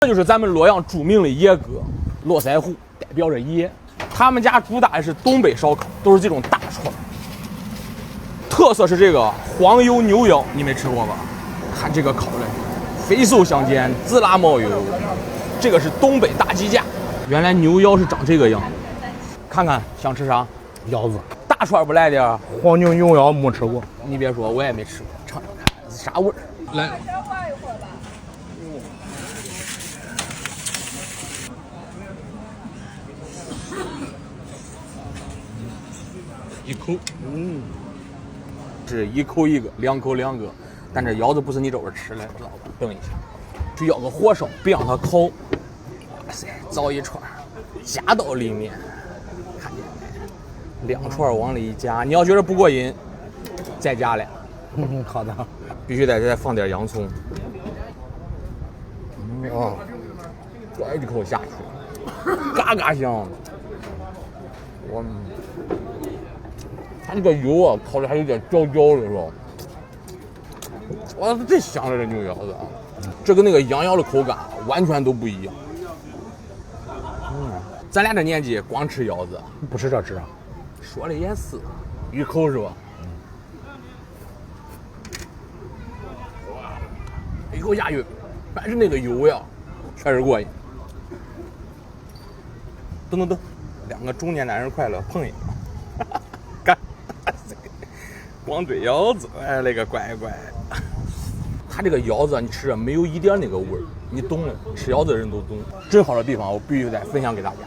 这就是咱们洛阳著名的爷哥，络腮胡代表着爷。他们家主打的是东北烧烤，都是这种大串，特色是这个黄油牛腰，你没吃过吧？看这个烤的，肥瘦相间，滋啦冒油。这个是东北大鸡架，原来牛腰是长这个样子。看看想吃啥？腰子，大串不来点？黄牛牛腰没吃过，你别说，我也没吃过，尝尝看是啥味儿。来。一口，是一口一个，两口两个，但这腰子不是你这会儿吃的，知道吧？等一下，就要个火烧，别让它烤。哇塞，凿一串，夹到里面，看见没？两串往里一夹，你要觉得不过瘾，再加俩。好的，必须得再放点洋葱。拽一口下去，嘎嘎香。它这个油啊，烤的还有点焦焦的，是吧？哇，真香了这牛腰子啊！这跟那个羊腰的口感完全都不一样。咱俩这年纪光吃腰子，不吃这吃啊？说的也是，一口是吧？一口下去，凡是那个油呀，确实过瘾。等，两个中年男人快乐碰一个，干！光对腰子，哎，那个乖乖。它这个腰子你吃着没有一点那个味儿，你懂的，吃腰子的人都懂。真好的地方我必须得分享给大家。